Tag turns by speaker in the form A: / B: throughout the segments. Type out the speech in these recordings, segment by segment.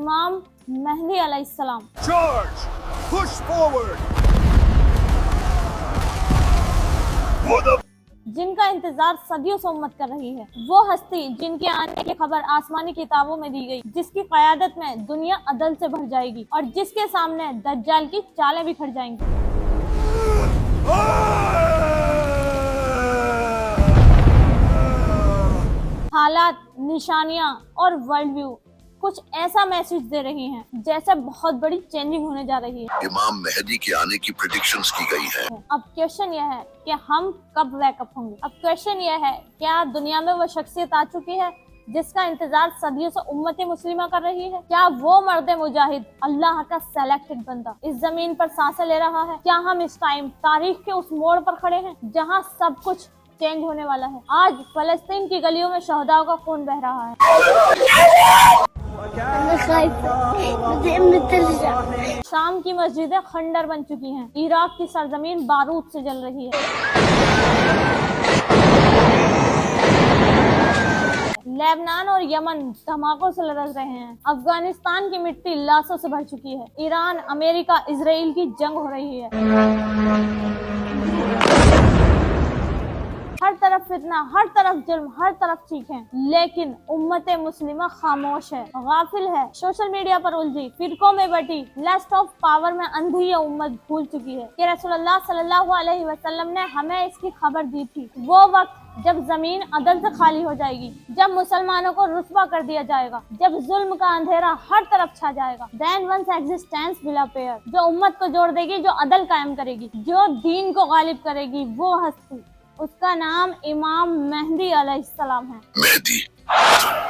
A: इमाम मेहदी अलैहिस्सलाम।
B: Charge! Push forward! For the
A: जिनका इंतजार सदियों से उम्मत कर रही है, वो हस्ती जिनके आने की खबर आसमानी किताबों में दी गई, जिसकी क़यादत में दुनिया अदल से भर जाएगी और जिसके सामने दज्जाल की चालें बिखर जाएंगी। हालात, निशानियां और वर्ल्ड व्यू कुछ ऐसा मैसेज दे रही हैं जैसे बहुत बड़ी चेंजिंग होने जा रही है।
C: इमाम मेहदी के आने की प्रेडिक्शंस की गई है।
A: अब क्वेश्चन यह है कि हम कब वैकअप होंगे। अब क्वेश्चन यह है, क्या दुनिया में वो शख्सियत आ चुकी है जिसका इंतजार सदियों से उम्मत मुस्लिमा कर रही है? क्या वो मर्द मुजाहिद, अल्लाह का सेलेक्टेड बंदा इस जमीन पर सांसें ले रहा है? क्या हम इस टाइम तारीख के उस मोड़ पर खड़े हैं जहाँ सब कुछ चेंज होने वाला है? आज फलस्तीन की गलियों में शहदाओं का खून बह रहा है। शाम की मस्जिदें खंडर बन चुकी हैं। इराक की सरजमीन बारूद से जल रही है। लेबनान और यमन धमाकों से लरज रहे हैं। अफगानिस्तान की मिट्टी लाशों से भर चुकी है। ईरान, अमेरिका, इजराइल की जंग हो रही है। हर तरफ फितना, हर तरफ जुल्म, हर तरफ चीखें, लेकिन उम्मत मुस्लिमा खामोश है, गाफिल है, सोशल मीडिया पर उलझी, फिरकों में बटी, लस्ट ऑफ पावर में अंधी ये उम्मत भूल चुकी है कि रसूलुल्लाह सल्लल्लाहु अलैहि वसल्लम ने हमें इसकी खबर दी थी। वो वक्त जब जमीन अदल से खाली हो जाएगी, जब मुसलमानों को रुस्वा कर दिया जाएगा, जब जुल्म का अंधेरा हर तरफ छा जाएगा। Then once existence will appear, जो उम्मत को जोड़ देगी, जो अदल कायम करेगी, जो दीन को गालिब करेगी, वो हस्ती, उसका नाम इमाम मेहदी अलैहिस्सलाम है।
C: Mehdi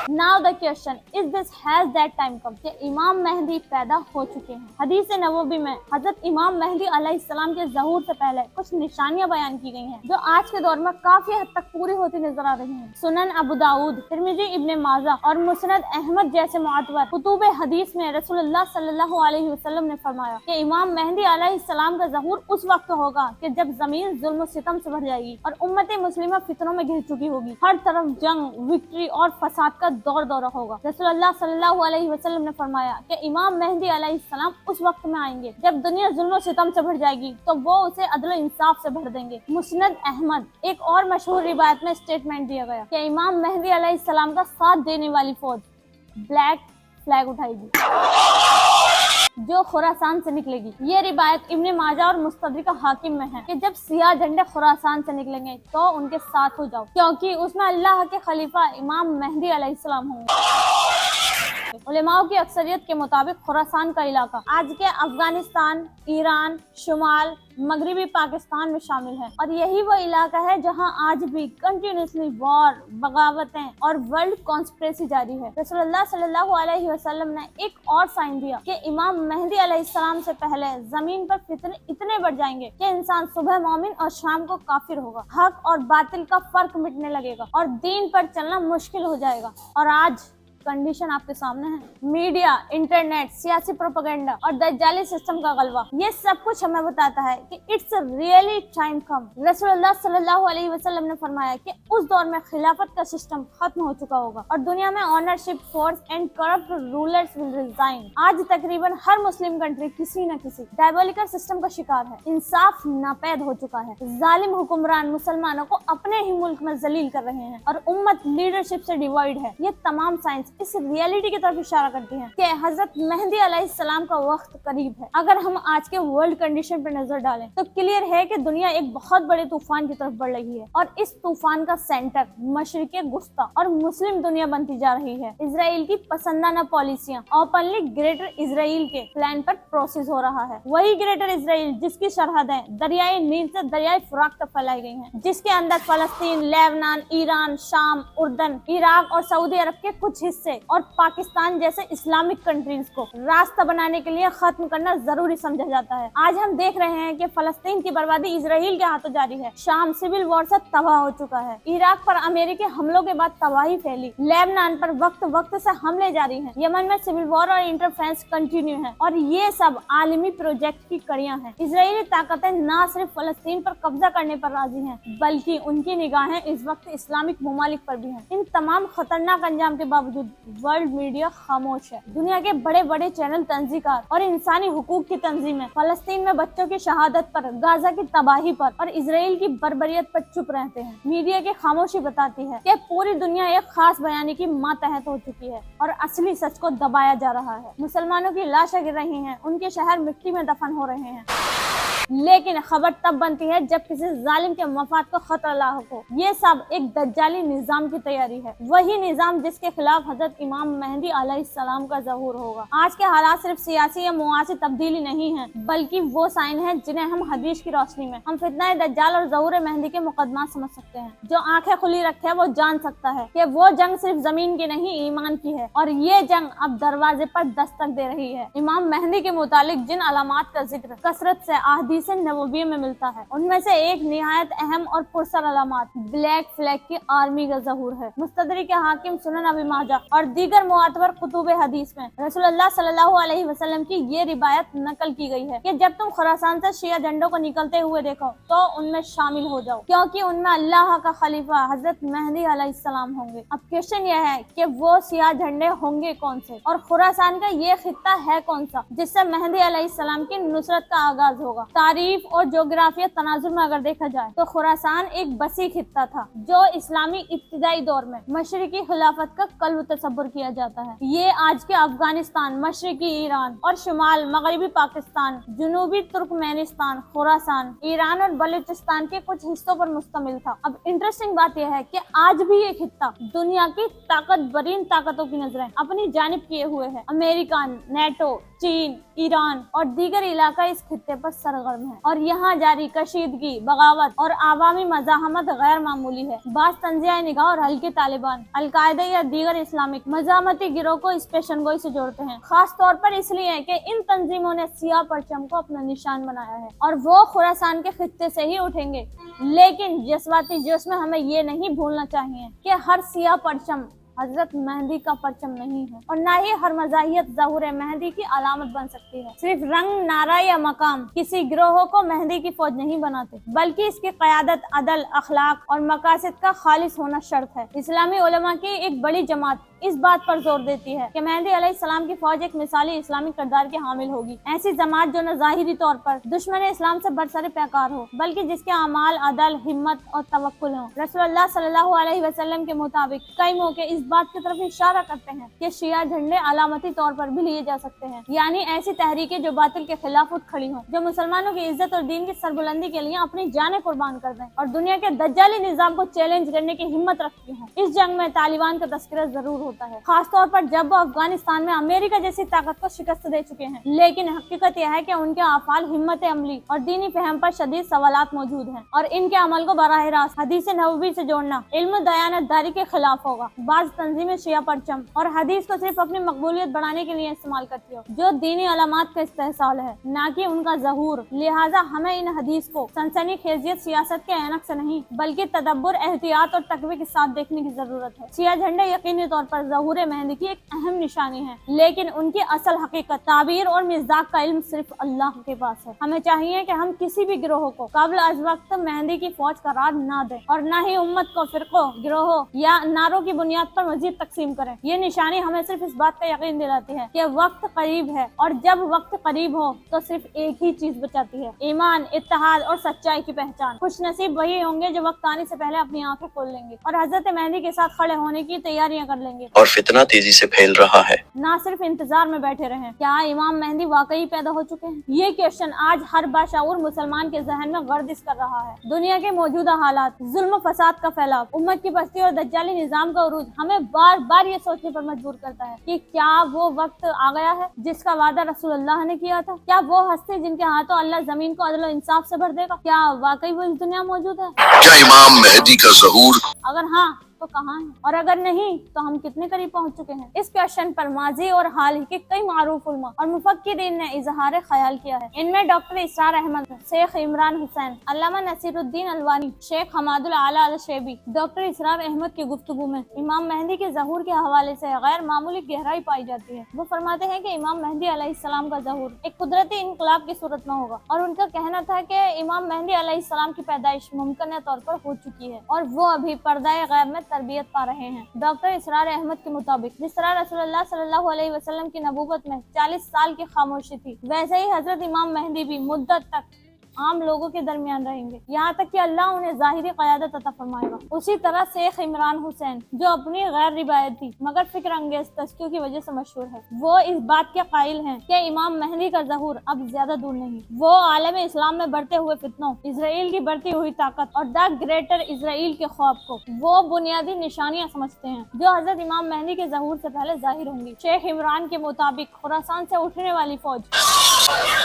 A: Now the question is this, has that time come कि इमाम मेहदी पैदा हो चुके हैं। हदीस नबवी में हजरत इमाम मेहदी अलैहिस्सलाम के ज़हूर से पहले कुछ निशानियां बयान की गई हैं जो आज के दौर में काफी हद तक पूरी होती नजर आ रही हैं। सुनन अबू दाऊद, तिरमिज़ी, इब्ने माजा और मुस्नद अहमद जैसे मुअतबर कुतुब हदीस में रसूलुल्लाह सल्लल्लाहु अलैहि वसल्लम ने फरमाया कि इमाम मेहदी अलैहिस्सलाम का ज़हूर उस वक्त होगा कि जब जमीन जुल्म सितम से भर जाएगी और उम्मत मुस्लिमा फितनों में घिर चुकी होगी। हर तरफ जंग, विक्ट्री और फसाद का दौर दौरा होगा। रसूलुल्लाह सल्लल्लाहु अलैहि वसल्लम ने फरमाया कि इमाम मेहदी अलैहिस्सलाम उस वक्त में आएंगे जब दुनिया जुल्म सितम से भर जाएगी तो वो उसे अदल इंसाफ से भर देंगे। मुस्नद अहमद एक और मशहूर रिवायत में स्टेटमेंट दिया गया कि इमाम मेहदी अलैहिस्सलाम का साथ देने वाली फौज ब्लैक फ्लैग उठाएगी जो खुरासान से निकलेगी। ये रिवायत इब्ने माजा और मुस्तदरिक हाकिम में है कि जब सियाह झंडे खुरासान से निकलेंगे तो उनके साथ हो जाओ, क्योंकि उसमें अल्लाह के खलीफा इमाम मेहदी अलैहिस्सलाम होंगे। उलेमाओं की अक्सरियत के मुताबिक खुरासान का इलाका आज के अफगानिस्तान, ईरान, शुमाल मगरबी पाकिस्तान में शामिल है और यही वो इलाका है जहां आज भी कंटिन्यूसली वॉर, बगावतें और वर्ल्ड कॉन्स्पिरेसी जारी है। रसूलुल्लाह सल्लल्लाहु अलैहि वसल्लम ने एक और साइन दिया कि इमाम मेहदी अलैहिस्सलाम से पहले जमीन पर फितने इतने बढ़ जाएंगे कि इंसान सुबह मोमिन और शाम को काफिर होगा। हक और बातिल का फर्क मिटने लगेगा और दीन पर चलना मुश्किल हो जाएगा। और आज कंडीशन आपके सामने है। मीडिया, इंटरनेट, सियासी प्रोपेगेंडा और दज्जाली सिस्टम का गलबा, ये सब कुछ हमें बताता है कि इट्स रियली टाइम कम। रसूलुल्लाह सल्लल्लाहु अलैहि वसल्लम ने फरमाया कि उस दौर में खिलाफत का सिस्टम खत्म हो चुका होगा और दुनिया में ownership, force and corrupt rulers will resign. आज तकरीबन हर मुस्लिम कंट्री किसी न किसी डायबोलिकल सिस्टम का शिकार है। इंसाफ नापैद हो चुका है। जालिम हुक्मरान मुसलमानों को अपने ही मुल्क में जलील कर रहे हैं और उम्मत लीडरशिप से डिवाइड है। ये तमाम साइंस इस रियलिटी की तरफ इशारा करती है कि हजरत मेहदी अलैहिस्सलाम का वक्त करीब है। अगर हम आज के वर्ल्ड कंडीशन पर नजर डालें तो क्लियर है कि दुनिया एक बहुत बड़े तूफान की तरफ बढ़ रही है और इस तूफान का सेंटर मशरिक़े गुस्ता और मुस्लिम दुनिया बनती जा रही है। इजराइल की पसंदाना पॉलिसियां ओपनली ग्रेटर इजराइल के प्लान पर प्रोसेस हो रहा है। वही ग्रेटर इजराइल जिसकी सरहदें दरियाई नील से दरियाई फुरात तक फैलाई गई हैं, जिसके अंदर फलस्तीन, लेबनान, ईरान, शाम, उर्दन, इराक और सऊदी अरब के कुछ हिस्से और पाकिस्तान जैसे इस्लामिक कंट्रीज को रास्ता बनाने के लिए खत्म करना जरूरी समझा जाता है। आज हम देख रहे हैं कि फलस्तीन की बर्बादी इजराइल के हाथों जारी है। शाम सिविल वॉर से तबाह हो चुका है। इराक पर अमेरिकी हमलों के बाद तबाही फैली। लेबनान पर वक्त वक्त से हमले जारी हैं। यमन में सिविल वॉर और इंटरफेरेंस कंटिन्यू है और ये सब आलमी प्रोजेक्ट की कड़ियां हैं। इजरायली ताकतें न सिर्फ फलस्तीन पर कब्जा करने पर राजी हैं, बल्कि उनकी निगाहें इस वक्त इस्लामिक ममालिक पर भी हैं। इन तमाम खतरनाक अंजाम के बावजूद वर्ल्ड मीडिया खामोश है। दुनिया के बड़े बड़े चैनल, तंजीकार और इंसानी हुकूक की तंजीमें फलस्तीन में बच्चों की शहादत पर, गाजा की तबाही पर और इसराइल की बर्बरियत पर चुप रहते हैं। मीडिया की खामोशी बताती है कि पूरी दुनिया एक खास बयानी की मातहत हो चुकी है और असली सच को दबाया जा रहा है। मुसलमानों की लाशें गिर रही हैं, उनके शहर मिट्टी में दफन हो रहे हैं, लेकिन खबर तब बनती है जब किसी जालिम के मफाद को खतरा लाहक हो। ये सब एक दज्जाली निजाम की तैयारी है, वही निजाम जिसके खिलाफ हजरत इमाम मेहदी अलैहिस्सलाम का ज़हूर होगा। आज के हालात सिर्फ सियासी या मुआसी तब्दीली नहीं है, बल्कि वो साइन है जिन्हें हम हदीस की रोशनी में हम फितना दज्जाल और ज़हूर मेहदी के मुकदमा समझ सकते हैं। जो आंखें खुली रखे वो जान सकता है कि वो जंग सिर्फ जमीन की नहीं, ईमान की है, और ये जंग अब दरवाजे पर दस्तक दे रही है। इमाम मेहदी के मुतालिक जिन अलामात का जिक्र कसरत से हदीस नबवी में मिलता है, उनमें से एक निहायत अहम और पुरसर अलामात ब्लैक फ्लैग की आर्मी का ज़हूर है। मुस्तदरिक हाकिम, सुनन अबी माजा और दीगर मुअतबर कुतुब हदीस में रसूलुल्लाह सल्लल्लाहु अलैहि वसल्लम की ये रिवायत नकल की गई है कि जब तुम खुरासान से शिया झंडों को निकलते हुए देखो तो उनमें शामिल हो जाओ, क्योंकि उनमें अल्लाह का खलीफा हजरत मेहदी अलैहिस्सलाम होंगे। अब क्वेश्चन यह है कि वो सिया झंडे होंगे कौन से, और खुरासान का ये खित्ता है कौन सा जिससे मेहदी अलैहिस्सलाम की नुसरत का आगाज होगा। तारीफ और जोग्राफिया तनाजुर में अगर देखा जाए तो खुरासान एक बसी खित्ता था जो इस्लामी इब्तिदाई दौर में मशरिकी खिलाफत का कल्ब तसव्वुर किया जाता है। ये आज के अफगानिस्तान, मशरिकी ईरान और शुमाल मगरबी पाकिस्तान, जनूबी तुर्कमेनिस्तान, खुरासान, ईरान और बलूचिस्तान के कुछ हिस्सों पर मुश्तमिल था। अब इंटरेस्टिंग बात यह है कि आज भी ये खित्ता दुनिया की ताकतवरीन ताकतों की नजरें अपनी जानिब किए हुए है। अमेरिका, नेटो, चीन, ईरान और दीगर इलाका इस खित्ते पर सरगर्म है और यहाँ जारी कशीदगी, बगावत और आवामी मज़ाहमत गैर मामूली है। बास तंज़िया निगाह और हल्के तालिबान, अलकायदा या दीगर इस्लामिक मज़ाहमती गिरोह को इस पेशनगोई से जोड़ते हैं, खास तौर पर इसलिए कि इन तंजीमों ने सियाह परचम को अपना निशान बनाया है और वो खुरासान के खित्ते से ही उठेंगे। लेकिन जज्बाती जोश में हमें ये नहीं भूलना चाहिए कि हर सियाह परचम हजरत मेहदी का परचम नहीं है और न ही हर मज़ाहियत ज़हूर मेहदी की अलामत बन सकती है। सिर्फ रंग, नारा या मकाम किसी गिरोह को मेहदी की फौज नहीं बनाते, बल्कि इसकी क़यादत, अदल, अखलाक और मकासद का खालिस होना शर्त है। इस्लामी उलमा की एक बड़ी जमात इस बात पर जोर देती है कि मेहदी अलैहिस्सलाम की फौज एक मिसाली इस्लामी किरदार के हामिल होगी। ऐसी जमात जो न ज़ाहिरी तौर पर दुश्मन इस्लाम से बरसरे पैकार हो, बल्कि जिसके अमाल, अदल, हिम्मत और तवक्कुल हो। रसूलुल्लाह सल्लल्लाहु अलैहि वसल्लम के मुताबिक कई मौके इस बात की तरफ इशारा करते हैं कि शिया झंडे अलामती तौर पर भी लिए जा सकते हैं, यानी ऐसी तहरीकें जो बातिल के खिलाफ उठ खड़ी हों, जो मुसलमानों की इज्जत और दीन की सरबुलंदी के लिए अपनी जानें कुर्बान कर दें और दुनिया के दज्जाली निजाम को चैलेंज करने की हिम्मत रखती हों। इस जंग में तालिबान का तस्करा जरूर होता है, खास तौर पर जब वो अफगानिस्तान में अमेरिका जैसी ताकत को शिकस्त दे चुके हैं। लेकिन हकीकत यह है कि उनके अफ़ाल, हिम्मत अमली और दीनी फहम पर शदीद सवालात मौजूद हैं और इनके अमल को बराह रास्त हदीस नबवी से जोड़ना इल्म दयानतदारी के खिलाफ होगा। बाज़ तंजीमें शिया परचम और हदीस को सिर्फ अपनी मकबूलियत बढ़ाने के लिए इस्तेमाल करती हो, जो दीनी अलामात का इस्तेहसाल है, न कि उनका ज़हूर। लिहाजा हमें इन हदीस को सनसनीखेज़ियत सियासत के ऐनक से नहीं, बल्कि तदब्बुर, एहतियात और तकवे के साथ देखने की जरूरत है। शिया झंडे यकीनी तौर पर ज़हूर मेहदी की एक अहम निशानी है, लेकिन उनकी असल हकीकत, ताबीर और मिज़ाक का इल्म सिर्फ अल्लाह के पास है। हमें चाहिए कि हम किसी भी गिरोह को कब्ल अज़ वक्त मेहदी की फौज करार न दें और न ही उम्मत को फिरकों, गिरोहों या नारों की बुनियाद पर मजीद तकसीम करें। ये निशानी हमें सिर्फ इस बात का यकीन दिलाती है कि वक्त करीब है और जब वक्त करीब हो तो सिर्फ एक ही चीज बचाती है, ईमान, इत्तेहाद और सच्चाई की पहचान। खुश नसीब वही होंगे जो वक्त आने से पहले अपनी आंखें खोल लेंगे और हजरत मेहदी के साथ खड़े होने की तैयारियां कर लेंगे।
C: और फितना तेजी से फैल रहा है,
A: ना सिर्फ इंतजार में बैठे रहें। क्या इमाम मेहदी वाकई पैदा हो चुके हैं? ये क्वेश्चन आज हर बाशऊर मुसलमान के जहन में गर्दिश कर रहा है। दुनिया के मौजूदा हालात, जुल्म फसाद का फैलाव, उम्मत की बस्ती और दज्जाली निजाम का उरूज हमें बार बार ये सोचने पर मजबूर करता है कि क्या वो वक्त आ गया है जिसका वादा रसूलुल्लाह ने किया था? क्या वो हस्ती जिनके हाथों अल्लाह जमीन को अदल और इंसाफ से भर देगा? क्या वाकई वो इस दुनिया में मौजूद है?
C: क्या इमाम मेहदी का ज़हूर?
A: अगर हाँ तो कहाँ है, और अगर नहीं तो हम कितने करीब पहुँच चुके हैं? इस क्वेश्चन पर माजी और हाल ही के कई मारूफ उलमा और मुफक्किरीन ने इजहार ख्याल किया है। इनमें डॉक्टर इसरार अहमद, शेख इमरान हुसैन, अल्लामा नसीरुद्दीन अलवानी, शेख हमादुल आला अल शेबी। डॉक्टर इसरार अहमद की गुफ्तगू में इमाम मेहदी के ज़हूर के हवाले से गैर मामूली गहराई पाई जाती है। वो फरमाते हैं कि इमाम मेहदी अलैहिस्सलाम का ज़हूर एक कुदरती इनकलाब की सूरत में होगा और उनका कहना था कि इमाम मेहदी अलैहिस्सलाम की पैदाइश मुमकिन तौर पर हो चुकी है और वो अभी पर्दाए गैब में तरबियत पा रहे हैं। डॉक्टर इसरार अहमद के मुताबिक जिस तरह रसूलुल्लाह सल्लल्लाहु अलैहि वसल्लम की नबूवत में 40 साल की खामोशी थी, वैसे ही हजरत इमाम मेहदी भी मुद्दत तक आम लोगों के दरमियान रहेंगे, यहाँ तक कि अल्लाह उन्हें ज़ाहिरी क़यादत अता फरमाएगा। उसी तरह शेख इमरान हुसैन, जो अपनी गैर रिवायती मगर फिक्र अंगेज तस्कियों की वजह से मशहूर है, वो इस बात के कायल हैं कि इमाम मेहदी का ज़हूर अब ज्यादा दूर नहीं। वो आलम इस्लाम में बढ़ते हुए फितनों, इसराइल की बढ़ती हुई ताकत और द ग्रेटर इसराइल के ख्वाब को वो बुनियादी निशानियाँ समझते हैं जो हजरत इमाम मेहदी के ज़हूर से पहले जाहिर होंगी। शेख इमरान के मुताबिक खुरासान से उठने वाली फौज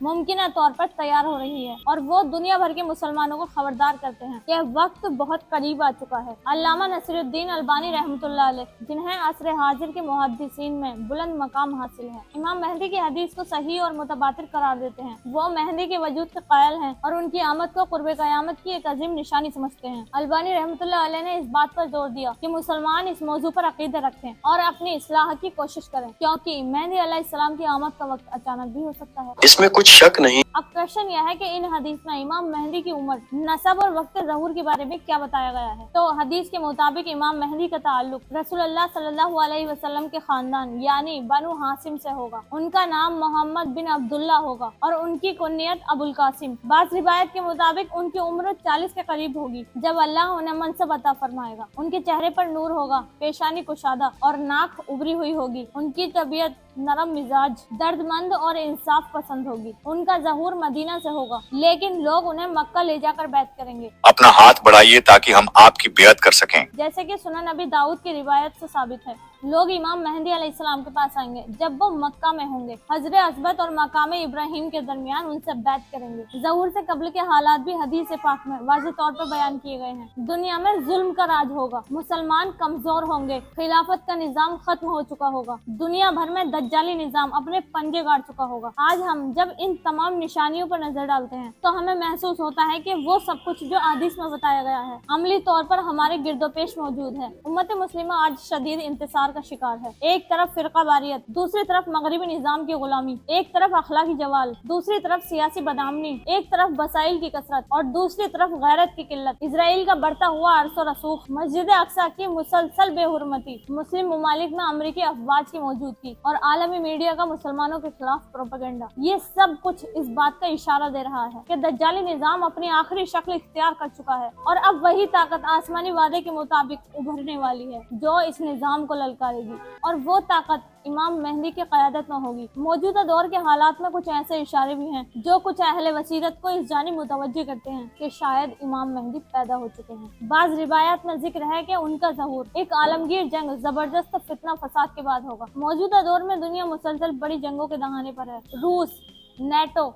A: मुमकिन तौर पर तैयार हो रही है और वो दुनिया भर के मुसलमानों को खबरदार करते हैं कि वक्त बहुत करीब आ चुका है। अल्लामा नसीरुद्दीन अलबानी रहमतुल्लाह अलैह, जिन्हें असर हाजिर के मुहद्दिसीन में बुलंद मकाम हासिल है, इमाम मेहदी की हदीस को सही और मुतबातिर करार देते हैं। वो मेहदी के वजूद के कायल हैं और उनकी आमद को कुर्ब क़यामत की एक अजीम निशानी समझते हैं। अलबानी रहमतुल्लाह अलैह ने इस बात पर जोर दिया कि मुसलमान इस मौजू पर अकीदा रखें और अपनी इस्लाह की कोशिश करें, क्योंकि मेहदी अलैहिस्सलाम की आमद का वक्त अचानक भी हो सकता है।
C: इसमें कुछ शक नहीं।
A: अब क्वेश्चन यह है कि इन हदीस में इमाम मेहदी की उम्र, नसब और वक्त ज़हूर के बारे में क्या बताया गया है। तो हदीस के मुताबिक इमाम मेहदी का ताल्लुक रसूलुल्लाह सल्लल्लाहु अलैहि वसल्लम के खानदान यानी बनु हाशिम से होगा। उनका नाम मोहम्मद बिन अब्दुल्ला होगा और उनकी कुन्नियत अबुल कासिम। बाज़ रिवायत के मुताबिक उनकी उम्र 40 के करीब होगी जब अल्लाह उन्हें मनसब अता फरमाएगा। उनके चेहरे पर नूर होगा, पेशानी कुशादा और नाक उभरी हुई होगी। उनकी तबीयत नरम मिजाज, दर्दमंद और इंसाफ पसंद होगी। उनका ज़हूर मदीना से होगा, लेकिन लोग उन्हें मक्का ले जाकर बैत करेंगे।
D: अपना हाथ बढ़ाइए ताकि हम आपकी बेअत कर सकें।
A: जैसे कि सुनन नबी दाऊद की रिवायत से साबित है, लोग इमाम मेहदी अलैहिस्सलाम के पास आएंगे जब वो मक्का में होंगे। हजरत असबत और मकाम इब्राहिम के दरमियान उनसे बैत करेंगे। ज़हूर से कब्ल के हालात भी हदीस पाक में वाज़ेह तौर पर बयान किए गए हैं। दुनिया में जुल्म का राज होगा, मुसलमान कमजोर होंगे, खिलाफत का निजाम खत्म हो चुका होगा, दुनिया भर में दज्जाली निजाम अपने पंजे गाड़ चुका होगा। आज हम जब इन तमाम निशानियों पर नजर डालते हैं तो हमें महसूस होता है कि वो सब कुछ जो हदीस में बताया गया है अमली तौर पर हमारे गिरदोपेश मौजूद है। उम्मत मुस्लिमा आज शदीद इंतसार का शिकार है। एक तरफ फिरका वारियत, दूसरी तरफ मगरिबी निजाम की गुलामी, एक तरफ अखलाकी जवाल, दूसरी तरफ सियासी बदआमनी, एक तरफ वसाइल की कसरत और दूसरी तरफ गैरत की किल्लत, इसराइल का बढ़ता हुआ अरसो रसूख, मस्जिद अक्सा की मुसलसल बेहुरमती, मुस्लिम ममालिक में अमरीकी अफवाज की मौजूदगी और आलमी मीडिया का मुसलमानों के खिलाफ प्रोपेगेंडा। ये सब कुछ इस बात का इशारा दे रहा है कि दज्जाली निजाम अपनी आखिरी शक्ल इख्तियार कर चुका है और अब वही ताकत आसमानी वादे के मुताबिक उभरने वाली है जो इस निजाम को ललकारेगी और वो ताकत इमाम मेहदी की क़यादत में होगी। मौजूदा दौर के हालात में कुछ ऐसे इशारे भी हैं जो कुछ अहले वसीरत को इस जानिब मुतवज्जिह करते हैं कि शायद इमाम मेहदी पैदा हो चुके हैं। बाज़ रिवायात में जिक्र है कि उनका ज़हूर एक आलमगीर जंग, जबरदस्त फितना फसाद के बाद होगा। मौजूदा दौर में दुनिया मुसलसल बड़ी जंगों के दहाने पर है। रूस, नेटो,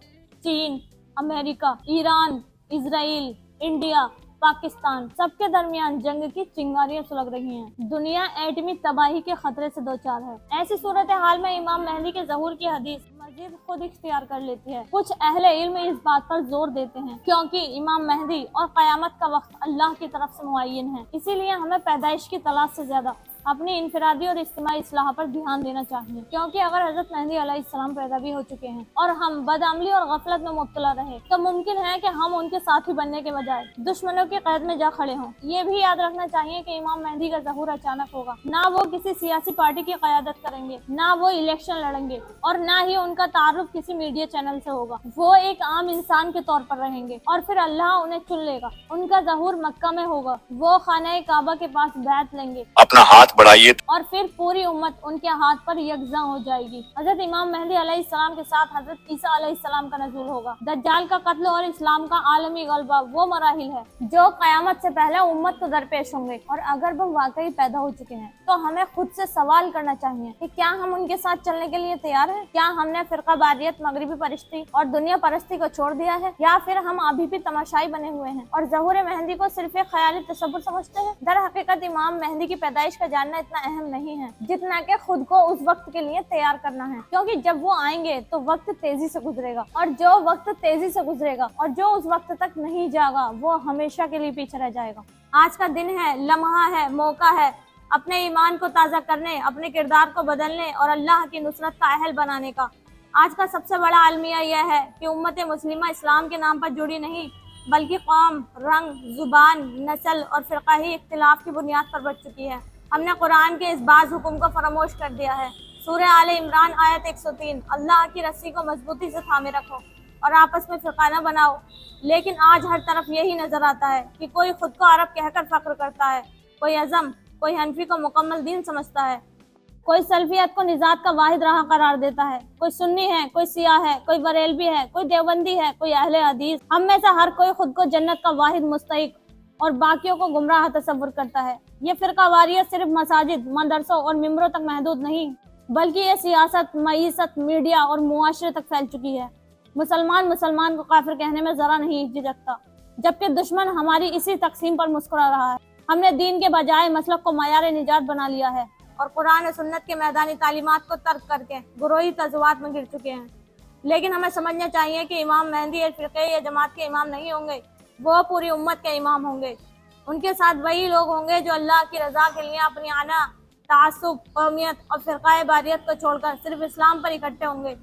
A: चीन, America, Iran, Israel, India, Pakistan, सबके दरमियान जंग की चिंगारियां सुलग रही हैं। दुनिया एटमी तबाही के खतरे से दो चार है। ऐसी सूरत हाल में इमाम मेहदी के ज़हूर की हदीस मजीद खुद इख्तियार कर लेती है। कुछ अहले इल्म इस बात पर जोर देते हैं क्योंकि इमाम मेहदी और क़यामत का वक्त अल्लाह की तरफ से मुअय्यन है, इसीलिए हमें पैदाइश की तलाश से ज्यादा अपनी इनफरादी और इज्तिमाई इस्लाह पर ध्यान देना चाहिए। क्योंकि अगर हजरत मेहदी अलैहिस्सलाम पैदा भी हो चुके हैं और हम बदअमली और गफलत में मुब्तला रहे तो मुमकिन है कि हम उनके साथी बनने के बजाय दुश्मनों की कैद में जा खड़े हों। ये भी याद रखना चाहिए कि इमाम मेहदी का ज़हूर अचानक होगा। ना वो किसी सियासी पार्टी की क़यादत करेंगे, ना वो इलेक्शन लड़ेंगे और ना ही उनका तारुफ किसी मीडिया चैनल से होगा। वो एक आम इंसान के तौर पर रहेंगे और फिर अल्लाह उन्हें चुन लेगा। उनका ज़हूर मक्का में होगा, वो खाना काबा के पास बैत लेंगे,
D: अपना हाथ बढ़ाइए
A: और फिर पूरी उम्मत उनके हाथ पर यकजा हो जाएगी। हजरत इमाम मेहदी अलैहिस्सलाम के साथ हजरत ईसा अलैहिस्सलाम का नज़ूल होगा। दज्जाल का कत्ल और इस्लाम का आलमी गलबा वो मराहिल है जो क़यामत से पहले उम्मत को दरपेश होंगे। और अगर वो वाकई पैदा हो चुके हैं तो हमें खुद से सवाल करना चाहिए कि क्या हम उनके साथ चलने के लिए तैयार हैं? क्या हमने फिरका बारियत, मगरिबी परस्ती और दुनिया परस्ती को छोड़ दिया है, या फिर हम अभी भी तमाशाई बने हुए हैं और ज़हूर मेहदी को सिर्फ एक ख्याली तसव्वुर समझते हैं? दर हकीकत इमाम मेहदी की पैदाइश का जानना इतना अहम नहीं है जितना कि खुद को उस वक्त के लिए तैयार करना है, क्योंकि जब वो आएंगे तो वक्त तेजी से गुजरेगा और जो वक्त तेजी से गुजरेगा और जो उस वक्त तक नहीं जाएगा वो हमेशा के लिए पीछे रह जाएगा। आज का दिन है, लम्हा है, मौका है अपने ईमान को ताज़ा करने, अपने किरदार को बदलने और अल्लाह की नुसरत का अहल बनाने का। आज का सबसे बड़ा अलमिया यह है कि उम्मत मुस्लिमा इस्लाम के नाम पर जुड़ी नहीं बल्कि कौम, रंग, जुबान, नस्ल और फ़िरक़ाही इख्तिलाफ की बुनियाद पर बच चुकी है। हमने कुरान के इस बाज़ हुक्म को फरामोश कर दिया है। सूरह आले इमरान आयत 103, अल्लाह की रस्सी को मजबूती से थामे रखो और आपस में फ़िरक़ा न बनाओ। लेकिन आज हर तरफ यही नज़र आता है कि कोई खुद को अरब कहकर फ़ख्र करता है, कोई अज़म, कोई हनफी को मुकम्मल दीन समझता है, कोई सल्फियत को निजात का वाहिद राह करार देता है, कोई सुन्नी है, कोई सिया है, कोई बरेलवी है, कोई देवबंदी है, कोई अहले हदीस। हम में से हर कोई खुद को जन्नत का वाहिद मुस्तहिक और बाकियों को गुमराह तसव्वुर करता है। ये फ़िरका वारियत सिर्फ मसाजिद, मदरसों और मिंबरों तक महदूद नहीं, बल्कि ये सियासत, मईशत, मीडिया और मुआशरे तक फैल चुकी है। मुसलमान को काफिर कहने में ज़रा नहीं झिझकता, जबकि दुश्मन हमारी इसी तकसीम पर मुस्कुरा रहा है। हमने दीन के बजाय मसलक को मयार निजात बना लिया है और कुरान और सुन्नत के मैदानी तालीमात को तर्क करके गुरोही तज़व्वुआत में गिर चुके हैं। लेकिन हमें समझना चाहिए कि इमाम मेहदी एक फ़िरक़े या जमात के इमाम नहीं होंगे, वो पूरी उम्मत के इमाम होंगे। उनके साथ वही लोग होंगे जो अल्लाह की रज़ा के लिए अपनी आना, तासुब, कौमियत और फ़िरक़ाए बारियत को छोड़कर सिर्फ इस्लाम पर इकट्ठे होंगे।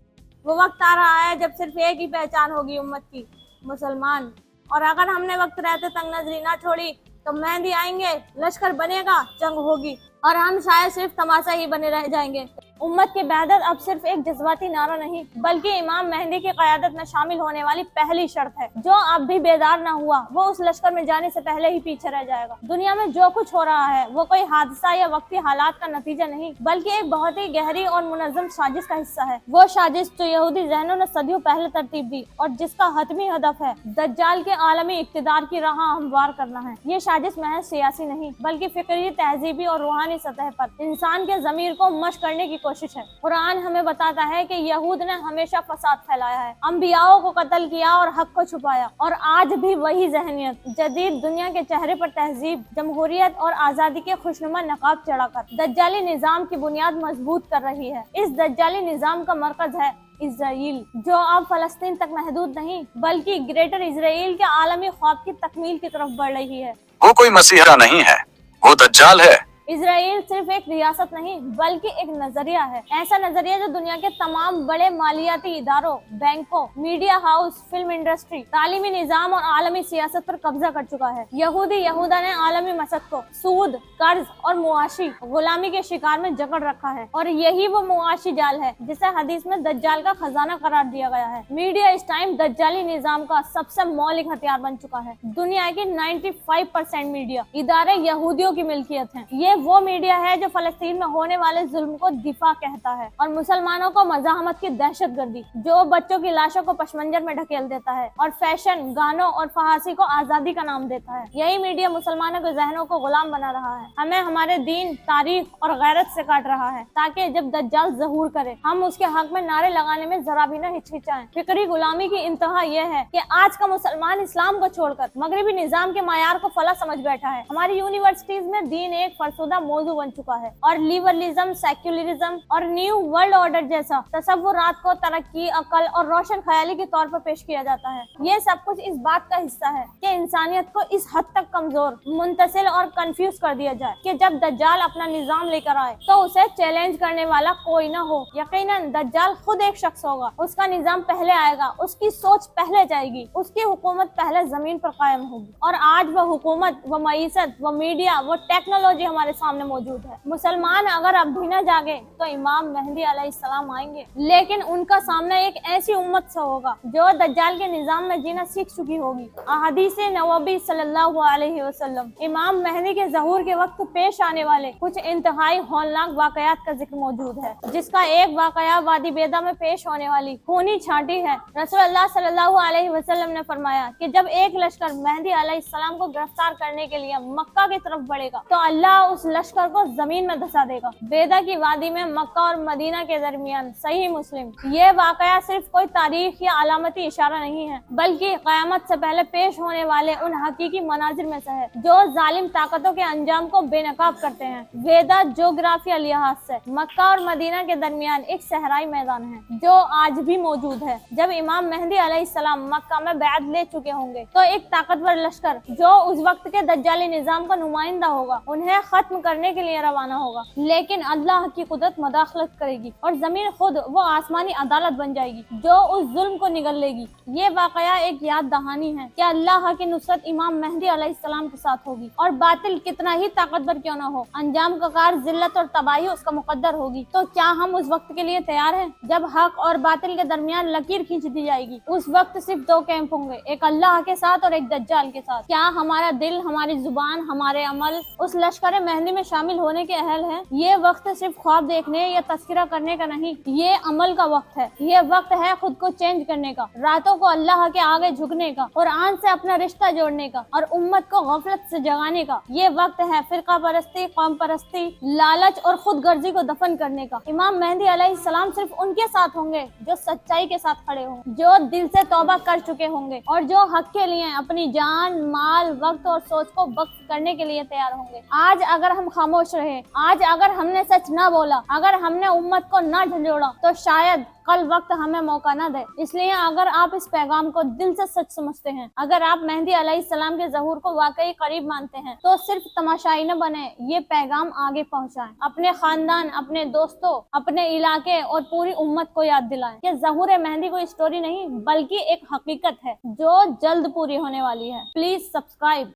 A: वो वक्त आ रहा है जब सिर्फ एक ही पहचान होगी उम्मत की, मुसलमान। और अगर हमने वक्त रहते तंग नजरी ना छोड़ी तो मेहदी आएंगे, लश्कर बनेगा, जंग होगी और हम शायद सिर्फ तमाशा ही बने रह जाएंगे। उम्मत की वहदत अब सिर्फ एक जज्बाती नारा नहीं, बल्कि इमाम मेहदी की क़यादत में शामिल होने वाली पहली शर्त है। जो अब भी बेदार न हुआ वो उस लश्कर में जाने से पहले ही पीछे रह जाएगा। दुनिया में जो कुछ हो रहा है वो कोई हादसा या वक्ती हालात का नतीजा नहीं, बल्कि एक बहुत ही गहरी और मुनज़्ज़म साजिश का हिस्सा है। वो साजिश जो यहूदी ज़हनों ने सदियों पहले तरतीब दी और जिसका हतमी हदफ है दज्जाल के आलमी इक़्तिदार की राह हमवार करना है। ये साजिश महज सियासी नहीं, बल्कि फ़िक्री, तहज़ीबी और रूहानी सतह पर इंसान के ज़मीर को मश्क करने की कोशिश है। कुरान हमें बताता है कि यहूद ने हमेशा फसाद फैलाया है, अंबियाओं को कत्ल किया और हक को छुपाया, और आज भी वही ज़हनियत जदीद दुनिया के चेहरे पर तहजीब, जमहूरियत और आज़ादी के खुशनुमा नकाब चढ़ाकर दज्जाली निज़ाम की बुनियाद मजबूत कर रही है। इस दज्जाली निज़ाम का मरकज है इजराइल, जो अब फ़लस्तीन तक महदूद नहीं बल्कि ग्रेटर इजराइल के आलमी ख्वाब की तकमील की तरफ बढ़ रही है।
D: वो कोई मसीहा नहीं है, वो दज्जाल है।
A: इजराइल सिर्फ एक रियासत नहीं बल्कि एक नजरिया है, ऐसा नजरिया जो दुनिया के तमाम बड़े मालियाती इदारों, बैंकों, मीडिया हाउस, फिल्म इंडस्ट्री, तालीमी निजाम और आलमी सियासत पर कब्जा कर चुका है। यहूदी यहूदा ने आलमी मसद को सूद, कर्ज और मुआशी गुलामी के शिकार में जकड़ रखा है, और यही वो मुआशी जाल है जिसे हदीस में दज्जाल का खजाना करार दिया गया है। मीडिया इस टाइम दज्जाली निजाम का सबसे मौलिक हथियार बन चुका है। दुनिया की 95% मीडिया इदारे यहूदियों की मिल्कियत है। ये वो मीडिया है जो फलस्तीन में होने वाले जुल्म को दिफा कहता है और मुसलमानों को मज़ाहमत की दहशतगर्दी, जो बच्चों की लाशों को पशमंजर में ढकेल देता है और फैशन, गानों और फहासी को आज़ादी का नाम देता है। यही मीडिया मुसलमानों के जहनों को गुलाम बना रहा है, हमें हमारे दीन, तारीख और गैरत से काट रहा है, ताकि जब दज्जाल ज़हूर करे हम उसके हक में नारे लगाने में जरा भी न हिचकिचाएं। फिक्री गुलामी की इंतहा यह है कि आज का मुसलमान इस्लाम को छोड़कर मगरबी निजाम के मायार को फला समझ बैठा है। हमारी यूनिवर्सिटीज में दीन एक फरसुदा मौजू बन चुका है और लिबरलिज्म, सेक्युलरिज्म और न्यू वर्ल्ड ऑर्डर जैसा तसव्वुरात को तरक्की, अकल और रोशन ख्याली के तौर पर पेश किया जाता है। ये सब कुछ इस बात का हिस्सा है कि इंसानियत को इस हद तक कमजोर, मुंतसिल और कंफ्यूज कर दिया जाए कि जब दज्जाल अपना निजाम लेकर आए तो उसे चैलेंज करने वाला कोई न हो। यकीनन दज्जाल खुद एक शख्स होगा, उसका निजाम पहले आएगा, उसकी सोच पहले जाएगी, उसकी हुकूमत पहले जमीन पर कायम होगी। और आज वो हुकूमत, वो मईशत, वो मीडिया, वो टेक्नोलॉजी हमारे सामने मौजूद है। मुसलमान अगर अब भी न जागे तो इमाम मेहदी अलैहिस्सलाम आएंगे, लेकिन उनका सामना एक ऐसी उम्मत से होगा जो दज्जाल के निजाम में जीना सीख चुकी होगी। हदीसे नबवी सल्लल्लाहु अलैहि वसल्लम इमाम मेहदी के ज़हूर के वक्त पेश आने वाले कुछ इंतहाई हौलनाक वाकयात का जिक्र मौजूद है, जिसका एक वाकया वादी बेदा में पेश होने वाली खूनी छांटी है। रसूलुल्लाह सल्लल्लाहु अलैहि वसल्लम ने फरमाया कि जब एक लश्कर मेहदी अलैहिस्सलाम को गिरफ्तार करने के लिए मक्का की तरफ बढ़ेगा तो अल्लाह उस लश्कर को जमीन में धंसा देगा। बेदा की वादी में मक्का और मदीना के दरमियान। सही मुस्लिम। ये वाकया सिर्फ कोई तारीख या अलामती इशारा नहीं है, बल्कि क़यामत से पहले पेश होने वाले उन हकीकी मनाजिर में से है जो जालिम ताकतों के अंजाम को बेनकाब करते हैं। वेदा ज्योग्राफिया लिहाज से मक्का और मदीना के दरमियान एक सहराई मैदान है जो आज भी मौजूद है। जब इमाम मेहदी अलैहिस्सलाम मक्का में बैत ले चुके होंगे तो एक ताकतवर लश्कर जो उस वक्त के दज्जाली निजाम का नुमाइंदा होगा उन्हें खत ختم کرنے کے لیے روانہ ہوگا، لیکن اللہ کی قدرت مداخلت کرے گی اور زمین خود وہ آسمانی عدالت بن جائے گی جو اس ظلم کو نگل لے گی۔ یہ واقعہ ایک یاد دہانی ہے کہ اللہ کی نصرت امام مہدی علیہ السلام کے ساتھ ہوگی، اور باطل کتنا ہی طاقتور کیوں نہ ہو، انجام کا کار ذلت اور تباہی اس کا مقدر ہوگی۔ تو کیا ہم اس وقت کے لیے تیار ہیں جب حق اور باطل کے درمیان لکیر کھینچ دی جائے گی؟ اس وقت صرف دو کیمپ ہوں گے، ایک اللہ کے ساتھ اور ایک دجال کے ساتھ۔ کیا ہمارا دل، ہماری زبان، ہمارے عمل اس لشکر مہدی میں شامل ہونے کے اہل ہیں؟ یہ وقت صرف خواب دیکھنے یا تذکرہ کرنے کا نہیں، یہ عمل کا وقت ہے۔ یہ وقت ہے خود کو چینج کرنے کا، راتوں کو اللہ کے آگے جھکنے کا، قرآن سے اپنا رشتہ جوڑنے کا، اور امت کو غفلت سے جگانے کا۔ یہ وقت ہے فرقہ پرستی، قوم پرستی، لالچ اور خود غرضی کو دفن کرنے کا۔ امام مہدی علیہ السلام صرف ان کے ساتھ ہوں گے جو سچائی کے ساتھ کھڑے ہوں گے، جو دل سے توبہ کر چکے ہوں گے، اور جو حق کے لیے اپنی جان، مال، وقت اور سوچ کو وقف کرنے کے لیے تیار ہوں گے۔ آج اگر ہم خاموش رہے، آج اگر ہم نے سچ نہ بولا، اگر ہم نے امت کو نہ جھنجھوڑا، تو شاید کل وقت ہمیں موقع نہ دے۔ اس لیے اگر آپ اس پیغام کو دل سے سچ سمجھتے ہیں، اگر آپ مہدی علیہ السلام کے ظہور کو واقعی قریب مانتے ہیں، تو صرف تماشائی نہ بنے، یہ پیغام آگے پہنچائیں، اپنے خاندان، اپنے دوستوں، اپنے علاقے اور پوری امت کو یاد دلائیں کہ ظہور مہدی کوئی اسٹوری نہیں بلکہ ایک حقیقت ہے جو جلد پوری ہونے والی ہے۔ Please subscribe.